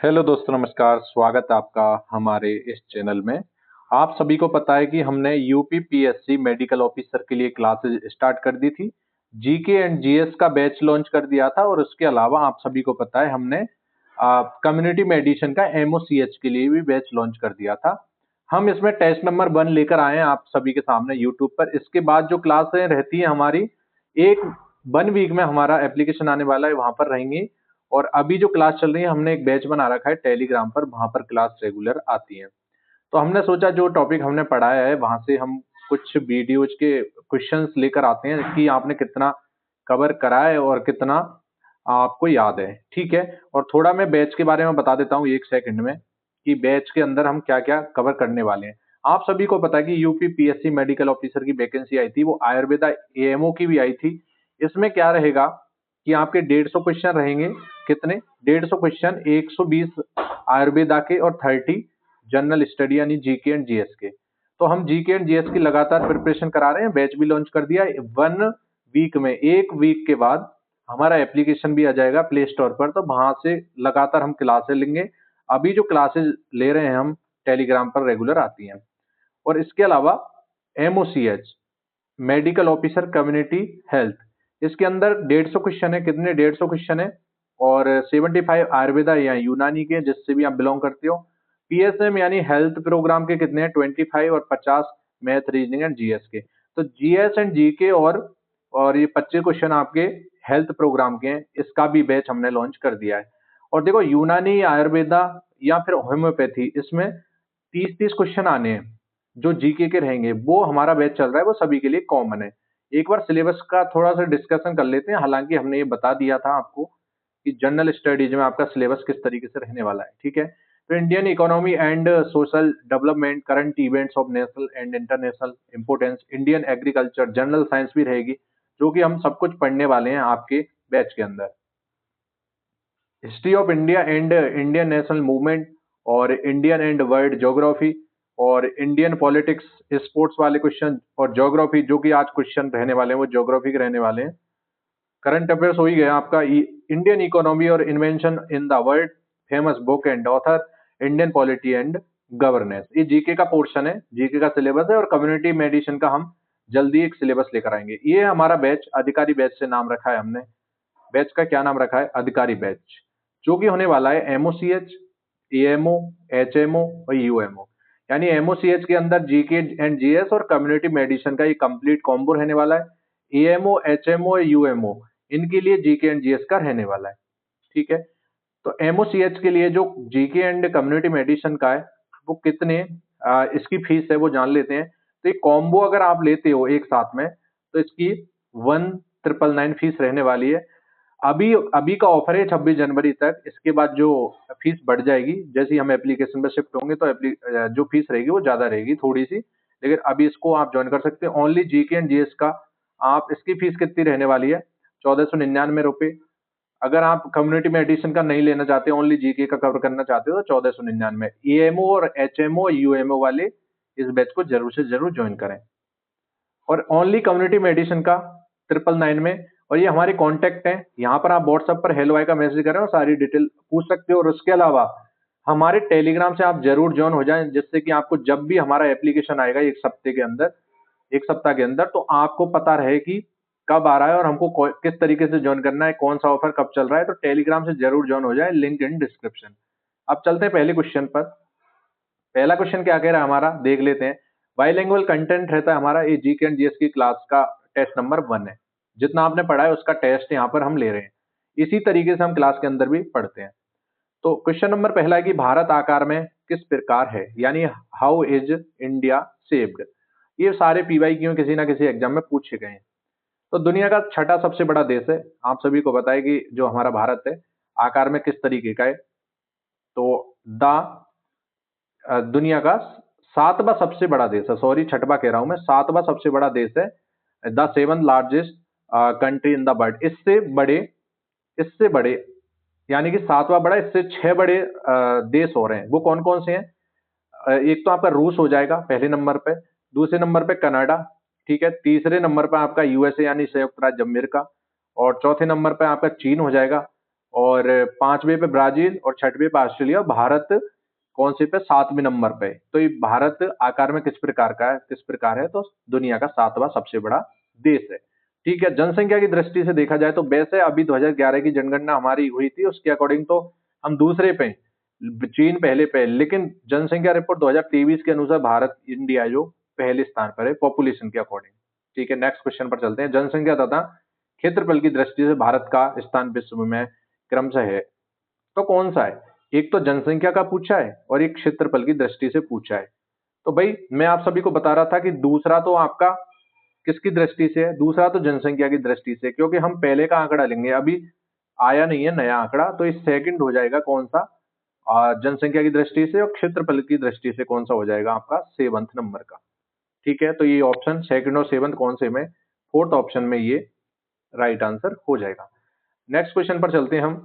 Hello दोस्तों, नमस्कार। स्वागत है आपका हमारे इस चैनल में। आप सभी को पता है कि हमने यूपीपीएससी मेडिकल ऑफिसर के लिए क्लासेस स्टार्ट कर दी थी। जीके एंड जीएस का बैच लॉन्च कर दिया था और उसके अलावा आप सभी को पता है हमने कम्युनिटी मेडिसिन का एमओसीएच के लिए भी बैच लॉन्च कर दिया था। हम इसमें टेस्ट नंबर 1 लेकर आए हैं आप सभी के सामने यूट्यूब पर। इसके बाद जो क्लासें रहती हैं हमारी, एक 1 वीक में हमारा एप्लीकेशन आने वाला है, वहां पर रहेंगी। और अभी जो क्लास चल रही है, हमने एक बैच बना रखा है टेलीग्राम पर, वहां पर क्लास रेगुलर आती है। तो हमने सोचा जो टॉपिक हमने पढ़ाया है वहां से हम कुछ वीडियोज के क्वेश्चंस लेकर आते हैं कि आपने कितना कवर करा है और कितना आपको याद है। ठीक है। और थोड़ा मैं बैच के बारे में बता देता हूँ 1 सेकंड में कि बैच के अंदर हम क्या क्या कवर करने वाले हैं। आप सभी को पता है कि यूपीपीएससी मेडिकल ऑफिसर की वैकेंसी आई थी, वो आयुर्वेदा एएमओ की भी आई थी। इसमें क्या रहेगा कि आपके 150 क्वेश्चन रहेंगे। कितने? 150 क्वेश्चन, 120 आयुर्वेदा के और 30 जनरल स्टडी यानी जीके एंड जीएस के। तो हम जीके एंड जीएस की लगातार प्रिपरेशन करा रहे हैं, बैच भी लॉन्च कर दिया है। 1 वीक में, 1 वीक के बाद हमारा एप्लीकेशन भी आ जाएगा प्ले स्टोर पर, तो वहां से लगातार हम क्लासेस लेंगे। अभी जो क्लासेस ले रहे हैं हम टेलीग्राम पर रेगुलर आती हैं। और इसके अलावा एमओसीएच मेडिकल ऑफिसर कम्युनिटी हेल्थ, इसके अंदर 150 क्वेश्चन है। कितने? 150 क्वेश्चन है। और 75 आयुर्वेदा या यूनानी के, जिससे भी आप बिलोंग करते हो। पीएसएम यानी हेल्थ प्रोग्राम के कितने हैं? 25 और 50 मैथ, रीजनिंग एंड जीएस के। तो जीएस एंड जीके और ये 25 क्वेश्चन आपके हेल्थ प्रोग्राम के हैं। इसका भी बैच हमने लॉन्च कर दिया है। और देखो, यूनानी, आयुर्वेदा या फिर होम्योपैथी, इसमें 30-30 क्वेश्चन आने हैं जो जीके के रहेंगे। वो हमारा बैच चल रहा है, वो सभी के लिए कॉमन है। एक बार सिलेबस का थोड़ा सा डिस्कशन कर लेते हैं। हालांकि हमने ये बता दिया था आपको कि जनरल स्टडीज में आपका सिलेबस किस तरीके से रहने वाला है। ठीक है। तो Indian economy and social development, current events of national and international importance, Indian agriculture, general science भी रहेगी, जो कि हम सब कुछ पढ़ने वाले हैं आपके बैच के अंदर। History of India and Indian national movement, और इंडियन एंड वर्ल्ड ज्योग्राफी, और इंडियन पॉलिटिक्स, स्पोर्ट्स वाले क्वेश्चन, और ज्योग्राफी, जो कि आज क्वेश्चन रहने वाले हैं वो ज्योग्राफी के रहने वाले हैं। करंट अफेयर्स हो ही गया आपका। इंडियन इकोनॉमी और invention in the world, famous book and author, Indian polity and governance. ये जीके का पोर्शन है, जीके का सिलेबस है। और कम्युनिटी मेडिसिन का हम जल्दी एक सिलेबस लेकर आएंगे। ये हमारा बैच अधिकारी बैच से नाम रखा है हमने। बैच का क्या नाम रखा है? अधिकारी बैच, जो कि होने वाला है एमओसीएच, एएमओ, एचएमओ और यूएमओ। यानी एमओसीएच के अंदर जीके एंड जीएस और कम्युनिटी मेडिसिन का ये कंप्लीट कॉम्बो रहने वाला है। एएमओ, एचएमओ, यूएमओ, इनके लिए जीके एंड जीएस का रहने वाला है। ठीक है। तो एमओसीएच के लिए जो जीके एंड कम्युनिटी मेडिसिन का है, वो कितने इसकी फीस है वो जान लेते हैं। तो ये कॉम्बो अगर आप लेते हो एक साथ में, तो इसकी 1999 फीस रहने वाली है। अभी अभी का ऑफर है 26 जनवरी तक। इसके बाद जो फीस बढ़ जाएगी, जैसे ही हम एप्लीकेशन पर शिफ्ट होंगे, तो जो फीस रहेगी वो ज्यादा रहेगी थोड़ी सी। लेकिन अभी इसको आप ज्वाइन कर सकते हैं। ओनली जीके एंड जीएस का आप, इसकी फीस कितनी रहने वाली है? 1499 रुपये। अगर आप कम्युनिटी में एडिशन का नहीं लेना चाहते, ओनली जीके का कवर करना चाहते हो, तो 1499। एएमओ और एचएमओ, यूएमओ वाले इस बैच को जरूर से जरूर ज्वाइन करें। और ओनली कम्युनिटी मेडिसिन का 999 में। और ये हमारे कॉन्टेक्ट हैं, यहाँ पर आप व्हाट्सएप पर हेलो हाय का मैसेज करें और सारी डिटेल पूछ सकते हो। और उसके अलावा हमारे टेलीग्राम से आप जरूर ज्वाइन हो जाएं, जिससे कि आपको जब भी हमारा एप्लीकेशन आएगा एक सप्ताह के अंदर, तो आपको पता रहे कि कब आ रहा है और हमको किस तरीके से ज्वाइन करना है, कौन सा ऑफर कब चल रहा है। तो टेलीग्राम से जरूर ज्वाइन हो जाए, लिंक इन डिस्क्रिप्शन। अब चलते हैं पहले क्वेश्चन पर। पहला क्वेश्चन क्या कह रहा है हमारा, देख लेते हैं। बाइलिंगुअल कंटेंट रहता है हमारा, ये जीके एंड जीएस की क्लास का टेस्ट नंबर 1 है। जितना आपने पढ़ा है उसका टेस्ट यहाँ पर हम ले रहे हैं। इसी तरीके से हम क्लास के अंदर भी पढ़ते हैं। तो क्वेश्चन नंबर पहला है कि भारत आकार में किस प्रकार है, यानी हाउ इज इंडिया शेप्ड। ये सारे पीवाई क्यों किसी ना किसी एग्जाम में पूछे गए हैं। तो दुनिया का छठा सबसे बड़ा देश है। आप सभी को पता है कि जो हमारा भारत है, आकार में किस तरीके का है। तो द दुनिया का 7वां सबसे बड़ा देश है, सॉरी 6वां कह रहा हूं मैं, 7वां सबसे बड़ा देश है। The 7th largest country in the world. इससे बड़े यानी कि 7वां बड़ा, इससे 6 बड़े देश हो रहे हैं। वो कौन कौन से हैं? एक तो आपका रूस हो जाएगा पहले नंबर पे, दूसरे नंबर पे कनाडा, ठीक है, तीसरे नंबर पे आपका यूएसए यानी संयुक्त राज्य अमेरिका, और चौथे नंबर पे आपका चीन हो जाएगा, और 5वें पे ब्राजील और 6वें पे ऑस्ट्रेलिया। भारत कौन से पे? 7वें नंबर पे। तो ये भारत आकार में किस प्रकार का है? किस प्रकार है? तो दुनिया का 7वां सबसे बड़ा देश है। ठीक है, जनसंख्या की दृष्टि से देखा जाए तो वैसे अभी 2011 की जनगणना हमारी हुई थी, उसके अकॉर्डिंग तो हम दूसरे पे हैं, चीन पहले पे है, लेकिन जनसंख्या रिपोर्ट 2023 के अनुसार भारत, इंडिया जो पहले स्थान पर है पॉपुलेशन के अकॉर्डिंग। ठीक है, नेक्स्ट क्वेश्चन पर चलते हैं। जनसंख्या तथा क्षेत्रफल की दृष्टि से भारत का स्थान विश्व में क्रमशः है, तो कौन सा है? एक तो जनसंख्या का पूछा है और एक क्षेत्रफल की दृष्टि से पूछा है। तो भाई मैं आप सभी को बता रहा था कि दूसरा तो आपका किसकी दृष्टि से है? दूसरा तो जनसंख्या की दृष्टि से, क्योंकि हम पहले का आंकड़ा लेंगे, अभी आया नहीं है नया आंकड़ा, तो इस सेकंड हो जाएगा कौन सा? जनसंख्या की दृष्टि से, और क्षेत्रफल की दृष्टि से कौन सा हो जाएगा आपका? 7वें नंबर का। ठीक है, तो ये ऑप्शन सेकंड और 7 कौन से में? 4th ऑप्शन में ये राइट आंसर हो जाएगा। नेक्स्ट क्वेश्चन पर चलते हैं हम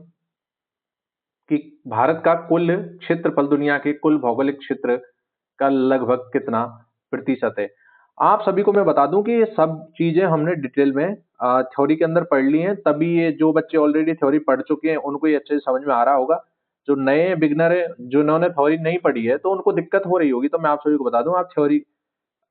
कि भारत का कुल क्षेत्रफल दुनिया के कुल भौगोलिक क्षेत्र का लगभग कितना प्रतिशत है? आप सभी को मैं बता दूं कि ये सब चीजें हमने डिटेल में थ्योरी के अंदर पढ़ ली हैं, तभी ये जो बच्चे ऑलरेडी थ्योरी पढ़ चुके हैं उनको ये अच्छे से समझ में आ रहा होगा। जो नए बिगनर है, जिन्होंने थ्योरी नहीं पढ़ी है, तो उनको दिक्कत हो रही होगी, तो मैं आप सभी को बता दूं, आप थ्योरी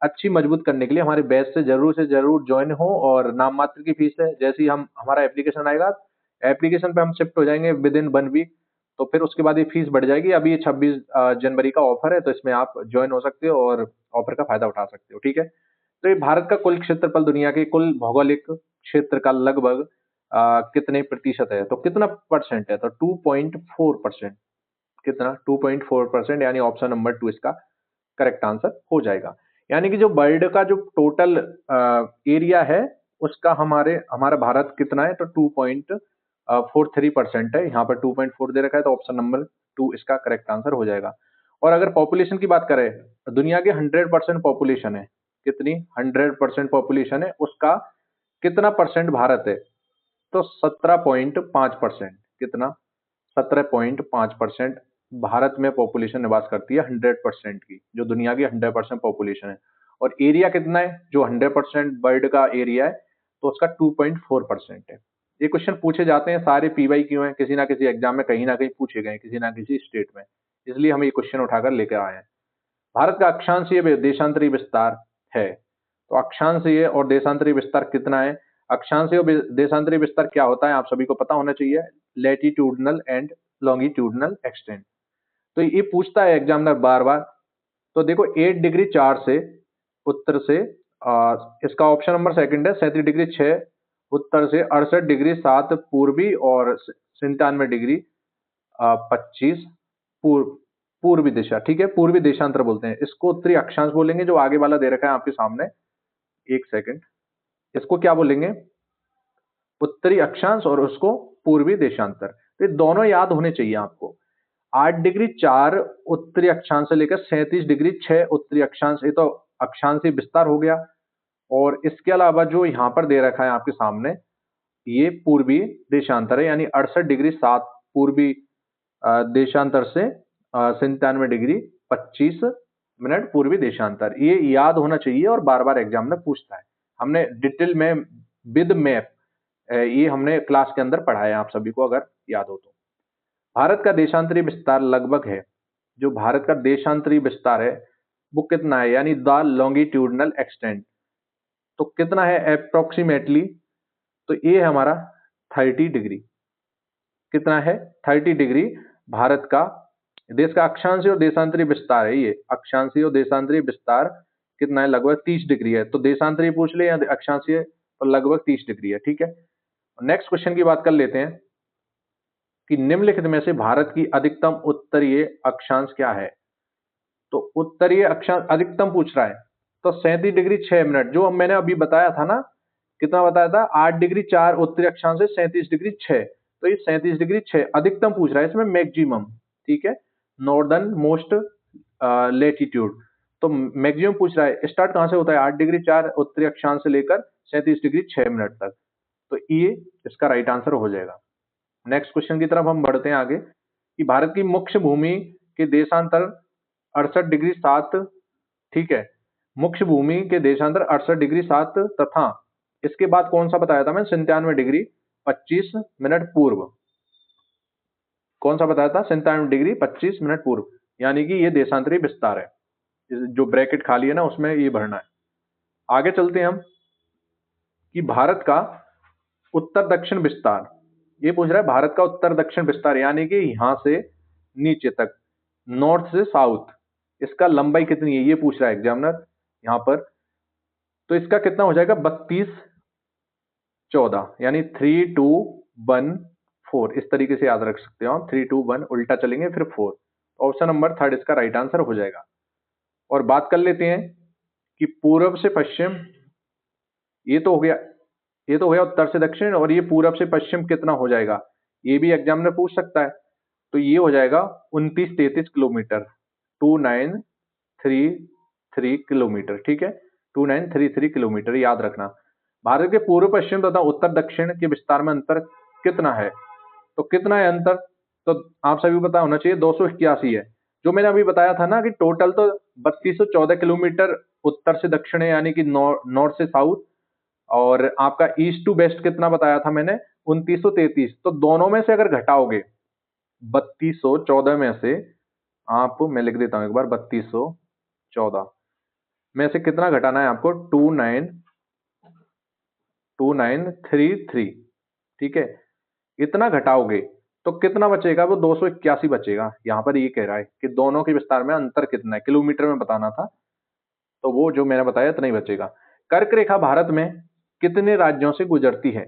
अच्छी मजबूत करने के लिए हमारे बैच से जरूर ज्वाइन हो, और नाम मात्र की फीस है। जैसे ही हम हमारा एप्लीकेशन आएगा, एप्लीकेशन पे हम शिफ्ट हो जाएंगे विद इन 1 वीक, तो फिर उसके बाद ये फीस बढ़ जाएगी। अभी ये 26 जनवरी का ऑफर है, तो इसमें आप ज्वाइन हो सकते हो और ऑफर का फायदा उठा सकते हो। ठीक है, तो ये भारत का कुल क्षेत्रफल दुनिया के कुल भौगोलिक क्षेत्र का लगभग कितने प्रतिशत है? तो कितना परसेंट है? तो 2.4%। कितना? 2.4%, यानी ऑप्शन नंबर 2 इसका करेक्ट आंसर हो जाएगा। यानी कि जो वर्ल्ड का जो टोटल एरिया है उसका हमारा भारत कितना है? तो 2.43% है। यहाँ पर 2.4 दे रखा है, तो ऑप्शन नंबर 2 इसका करेक्ट आंसर हो जाएगा। और अगर पॉपुलेशन की बात करें, दुनिया की 100% पॉपुलेशन है, कितनी? 100% पॉपुलेशन है, उसका कितना परसेंट भारत है? तो 17.5%। कितना? 17.5% भारत में पॉपुलेशन निवास करती है 100% की, जो दुनिया की 100% पॉपुलेशन है। और एरिया कितना है? जो 100% वर्ल्ड का एरिया है, तो उसका 2.4% है। ये क्वेश्चन पूछे जाते हैं, सारे पीवाई क्यों है, किसी ना किसी एग्जाम में कहीं ना कहीं पूछे गए, किसी ना किसी स्टेट में, इसलिए हम ये क्वेश्चन उठाकर लेकर आए हैं। भारत का अक्षांशीय देशांतरी विस्तार है, तो अक्षांशीय और देशांतरी विस्तार कितना है? अक्षांशीय और देशांतरी विस्तार क्या होता है आप सभी को पता होना चाहिए। Latitudinal and longitudinal extent. तो ये पूछता है एग्जामिनर बार बार। तो देखो 8 डिग्री 4 से उत्तर से, इसका ऑप्शन नंबर सेकंड है। 37 डिग्री 6 उत्तर से, 68 डिग्री 7 पूर्वी, और 97 डिग्री 25 पूर्व पूर्वी दिशा। ठीक है, पूर्वी देशांतर बोलते हैं इसको। उत्तरी अक्षांश बोलेंगे, जो आगे वाला दे रखा है आपके सामने, एक सेकंड, इसको क्या बोलेंगे? उत्तरी अक्षांश, और उसको पूर्वी देशांतर। तो ये दोनों याद होने चाहिए आपको। 8 डिग्री 4 उत्तरी अक्षांश से लेकर 37 डिग्री 6 उत्तरी अक्षांश, ये तो अक्षांशीय विस्तार हो गया। और इसके अलावा जो यहाँ पर दे रखा है आपके सामने, ये पूर्वी देशांतर है, यानी 68 डिग्री 7 पूर्वी देशांतर से 97 डिग्री 25 मिनट पूर्वी देशांतर। ये याद होना चाहिए, और बार बार एग्जाम में पूछता है। हमने डिटेल में विद मैप ये हमने क्लास के अंदर पढ़ाया, आप सभी को अगर याद हो तो। भारत का देशांतरी विस्तार लगभग है, जो भारत का देशांतरी विस्तार है वो कितना है, यानी द लॉन्गिट्यूडनल एक्सटेंट, तो कितना है अप्रोक्सीमेटली? तो ये है हमारा 30 डिग्री। कितना है? 30 डिग्री भारत का, देश का अक्षांशीय और देशांतरी विस्तार है। ये अक्षांशीय और देशांतरी विस्तार कितना है? लगभग 30 डिग्री है। तो देशांतरी पूछ ले या अक्षांशीय, तो लगभग 30 डिग्री है। ठीक है, नेक्स्ट क्वेश्चन की बात कर लेते हैं कि निम्नलिखित में से भारत की अधिकतम उत्तरीय अक्षांश क्या है? तो उत्तरीय अक्षांश अधिकतम पूछ रहा है, तो 37 डिग्री 6 मिनट, जो मैंने अभी बताया था ना, कितना बताया था? 8 डिग्री 4 उत्तरी अक्षांश से 37 डिग्री 6, तो ये 37 डिग्री 6 अधिकतम पूछ रहा है, इसमें मैक्सिमम। ठीक है, नॉर्दर्न मोस्ट लेटीट्यूड, तो मैक्सिमम पूछ रहा है। स्टार्ट कहां से होता है? 8 डिग्री 4 उत्तरी अक्षांश से लेकर 37 डिग्री 6 मिनट तक, तो ये इसका राइट आंसर हो जाएगा। नेक्स्ट क्वेश्चन की तरफ हम बढ़ते हैं आगे कि भारत की मुख्य भूमि के देशांतर 68 डिग्री 7। ठीक है, मुख्य भूमि के देशांतर 68 डिग्री 7 तथा इसके बाद कौन सा बताया था मैं? 97 डिग्री 25 मिनट पूर्व। कौन सा बताया था, 97 डिग्री 25 मिनट पूर्व, यानी कि ये देशांतरी विस्तार है। जो ब्रैकेट खाली है ना उसमें ये भरना है। आगे चलते हैं हम कि भारत का उत्तर दक्षिण विस्तार, ये पूछ रहा है भारत का उत्तर दक्षिण विस्तार, यानी कि यहां से नीचे तक, नॉर्थ से साउथ, इसका लंबाई कितनी है ये पूछ रहा है एग्जामिनर यहां पर। तो इसका कितना हो जाएगा, 32 14, यानी 3214, इस तरीके से याद रख सकते हो आप। 321 उल्टा चलेंगे फिर 4। ऑप्शन नंबर थर्ड इसका राइट आंसर हो जाएगा। और बात कर लेते हैं कि पूर्व से पश्चिम, ये तो हो गया, ये तो हो गया उत्तर से दक्षिण, और ये पूरब से पश्चिम कितना हो जाएगा, ये भी एग्जामिनर पूछ सकता है। तो ये हो जाएगा 2933 किलोमीटर, 2933 किलोमीटर, ठीक है, 2933 किलोमीटर याद रखना। भारत के पूर्व पश्चिम तथा उत्तर दक्षिण के विस्तार में अंतर कितना है, तो कितना है अंतर, तो आप सभी को पता होना चाहिए 281 है। जो मैंने अभी बताया था ना कि टोटल तो 3214 किलोमीटर उत्तर से दक्षिण है, यानी कि नॉर्थ से साउथ, और आपका ईस्ट टू वेस्ट कितना बताया था मैंने, 2933। तो दोनों में से अगर घटाओगे 3214 में से आप, मैं लिख देता हूं एक बार, 3214 में से कितना घटाना है आपको, 2933, ठीक है। इतना घटाओगे तो कितना बचेगा, वो 281 बचेगा। यहां पर ये कह रहा है कि दोनों के विस्तार में अंतर कितना है, किलोमीटर में बताना था, तो वो जो मैंने बताया इतना ही बचेगा। कर्क रेखा भारत में कितने राज्यों से गुजरती है,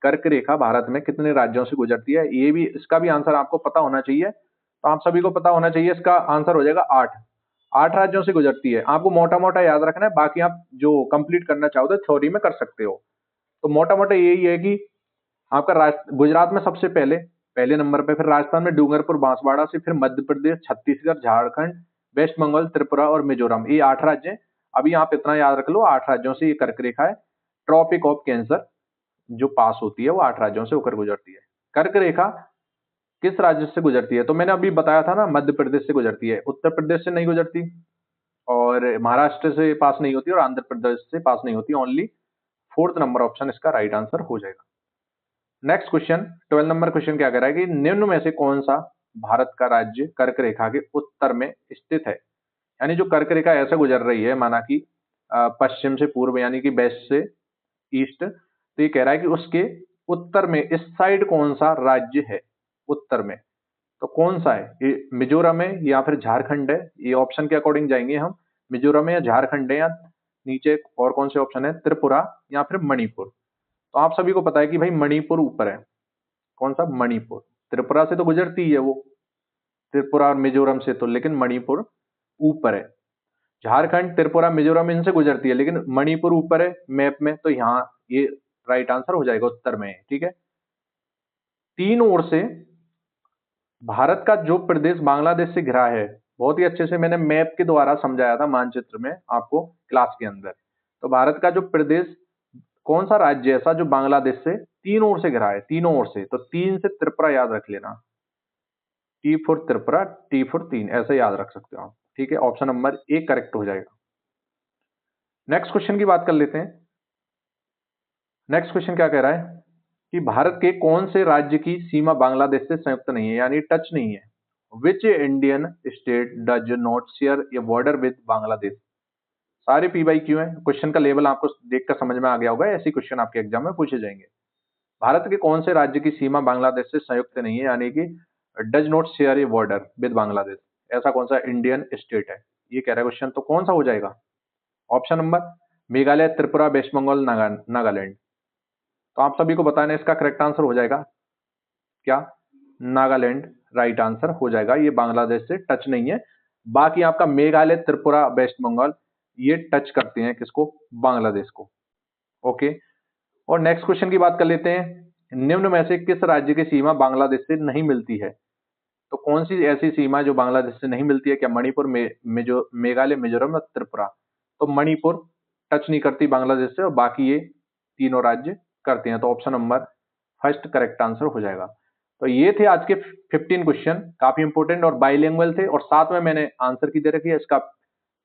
कर्क रेखा भारत में कितने राज्यों से गुजरती है, ये भी, इसका भी आंसर आपको पता होना चाहिए। तो आप सभी को पता होना चाहिए, इसका आंसर हो जाएगा 8। 8 राज्यों से गुजरती है, आपको मोटा मोटा याद रखना है, बाकी आप जो कंप्लीट करना चाहो तो थ्योरी में कर सकते हो। तो मोटा मोटा यही है कि आपका गुजरात में सबसे पहले, पहले नंबर पे, फिर राजस्थान में डूंगरपुर बांसवाड़ा से, फिर मध्य प्रदेश, छत्तीसगढ़, झारखंड, वेस्ट बंगाल, त्रिपुरा और मिजोरम, ये 8 राज्य हैं। अभी आप इतना याद रख लो, 8 राज्यों से ये कर्क रेखा है, ट्रॉपिक ऑफ कैंसर जो पास होती है वो 8 राज्यों से होकर गुजरती है। कर्क रेखा किस राज्य से गुजरती है, तो मैंने अभी बताया था ना, मध्य प्रदेश से गुजरती है, उत्तर प्रदेश से नहीं गुजरती, और महाराष्ट्र से पास नहीं होती, और आंध्र प्रदेश से पास नहीं होती। ओनली फोर्थ नंबर ऑप्शन इसका राइट आंसर हो जाएगा। नेक्स्ट क्वेश्चन, 12 नंबर क्वेश्चन क्या कह रहा है कि निम्न में से कौन सा भारत का राज्य कर्क रेखा के उत्तर में स्थित है, यानी जो कर्क रेखा ऐसे गुजर रही है, माना कि पश्चिम से पूर्व, यानी कि वेस्ट से ईस्ट, तो ये कह रहा है कि उसके उत्तर में इस साइड कौन सा राज्य है, उत्तर में तो कौन सा है, ये मिजोरम है या फिर झारखंड है, ये ऑप्शन के अकॉर्डिंग जाएंगे हम, मिजोरम है या झारखंड है, या नीचे और कौन से ऑप्शन है, त्रिपुरा या फिर मणिपुर। तो आप सभी को पता है कि भाई मणिपुर ऊपर है, कौन सा, मणिपुर। त्रिपुरा से तो गुजरती ही है वो, त्रिपुरा और मिजोरम से तो, लेकिन मणिपुर ऊपर है। झारखंड, त्रिपुरा, मिजोरम इनसे गुजरती है, लेकिन मणिपुर ऊपर है मैप में, तो यहाँ ये राइट आंसर हो जाएगा, उत्तर में, ठीक है। तीन ओर से भारत का जो प्रदेश बांग्लादेश से घिरा है, बहुत ही अच्छे से मैंने मैप के द्वारा समझाया था मानचित्र में आपको क्लास के अंदर। तो भारत का जो प्रदेश, कौन सा राज्य ऐसा जो बांग्लादेश से तीन ओर से घिरा है, तीनों ओर से, तो 3 से त्रिपुरा याद रख लेना, T for Tripura, T for 3, ऐसे याद रख सकते हो आप, ठीक है। ऑप्शन नंबर ए करेक्ट हो जाएगा। नेक्स्ट क्वेश्चन की बात कर लेते हैं। नेक्स्ट क्वेश्चन क्या कह रहा है कि भारत के कौन से राज्य की सीमा बांग्लादेश से संयुक्त नहीं है, यानी टच नहीं है। Which Indian state does not share A border with Bangladesh. सारे पी बाई क्यू है, क्वेश्चन का लेवल आपको देखकर समझ में आ गया होगा, ऐसे क्वेश्चन आपके एग्जाम में पूछे जाएंगे। भारत के कौन से राज्य की सीमा बांग्लादेश से संयुक्त नहीं है, यानी कि does not share A border with Bangladesh, ऐसा कौन सा इंडियन स्टेट है, ये कह रहा है क्वेश्चन। तो कौन सा हो जाएगा, ऑप्शन नंबर मेघालय, त्रिपुरा, वेस्ट बंगाल, नागालैंड। तो आप सभी को बताना इसका करेक्ट आंसर हो जाएगा क्या, नागालैंड राइट आंसर हो जाएगा। ये बांग्लादेश से टच नहीं है, बाकी आपका मेघालय, त्रिपुरा, वेस्ट बंगाल ये टच करते हैं किसको, बांग्लादेश को, ओके। और नेक्स्ट क्वेश्चन की बात कर लेते हैं। निम्न में से किस राज्य की सीमा बांग्लादेश से नहीं मिलती है, तो कौन सी ऐसी सीमा जो बांग्लादेश से नहीं मिलती है, क्या मणिपुर, मेघालय, मिजोरम और त्रिपुरा। तो मणिपुर टच नहीं करती बांग्लादेश से, और बाकी ये तीनों राज्य करते हैं। तो option number first correct answer हो जाएगा। तो ये थे आज के 15 क्वेश्चन, काफी इंपोर्टेंट और बाइलिंगुअल थे, और साथ में मैंने आंसर की दे रखी है, इसका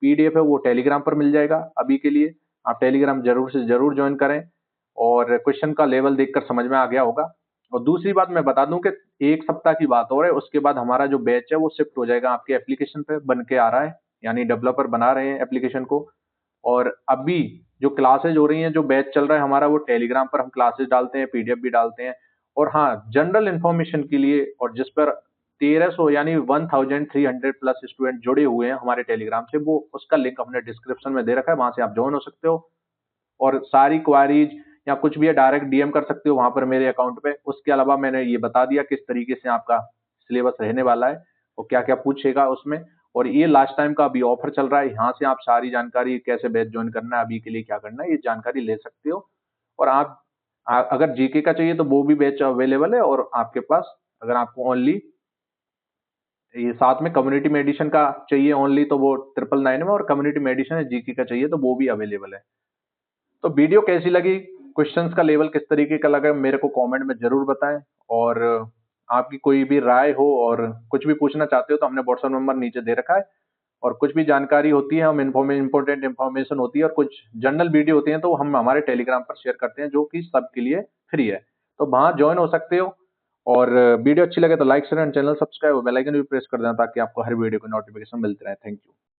पीडीएफ है वो टेलीग्राम पर मिल जाएगा। अभी के लिए आप टेलीग्राम जरूर से जरूर ज्वाइन करें, और क्वेश्चन का लेवल देखकर समझ में आ गया होगा। और दूसरी बात मैं बता दूं कि 1 सप्ताह की बात हो रही है, उसके बाद हमारा जो बैच है वो शिफ्ट हो जाएगा आपके एप्लीकेशन पे, बन के आ रहा है, यानी डेवलपर बना रहे हैं एप्लीकेशन को। और अभी जो क्लासेज हो रही हैं, जो बैच चल रहा है हमारा, वो टेलीग्राम पर हम क्लासेस डालते हैं, पीडीएफ भी डालते हैं। और हाँ, जनरल इन्फॉर्मेशन के लिए, और जिस पर 1300 यानी 1300 प्लस स्टूडेंट जुड़े हुए हैं हमारे टेलीग्राम से, वो उसका लिंक हमने डिस्क्रिप्शन में दे रखा है, वहां से आप ज्वाइन हो सकते हो। और सारी क्वारीज या कुछ भी है डायरेक्ट डीएम कर सकते हो वहां पर मेरे अकाउंट पे। उसके अलावा मैंने ये बता दिया किस तरीके से आपका सिलेबस रहने वाला है और क्या क्या पूछेगा उसमें। और ये लास्ट टाइम का अभी ऑफर चल रहा है, यहाँ से आप सारी जानकारी, कैसे बैच ज्वाइन करना है, अभी के लिए क्या करना है, ये जानकारी ले सकते हो। और आप अगर जीके का चाहिए तो वो भी बैच अवेलेबल है। और आपके पास अगर आपको ओनली ये साथ में कम्युनिटी मेडिसिन का चाहिए ओनली, तो वो 999 में, और कम्युनिटी मेडिसिन है जीके का चाहिए तो वो भी अवेलेबल है। तो वीडियो कैसी लगी, क्वेश्चंस का लेवल किस तरीके का लगा, मेरे को कमेंट में जरूर बताएं। और आपकी कोई भी राय हो और कुछ भी पूछना चाहते हो तो हमने व्हाट्सएप नंबर नीचे दे रखा है। और कुछ भी जानकारी होती है, हम इंपॉर्टेंट इन्फॉर्मेशन होती है और कुछ जनरल वीडियो होती है, तो हम हमारे टेलीग्राम पर शेयर करते हैं, जो कि सबके लिए फ्री है। तो वहां ज्वाइन हो सकते हो। और वीडियो अच्छी लगे तो like share and channel subscribe, bell icon भी प्रेस कर देना, ताकि आपको हर वीडियो की नोटिफिकेशन मिलती रहे। Thank you.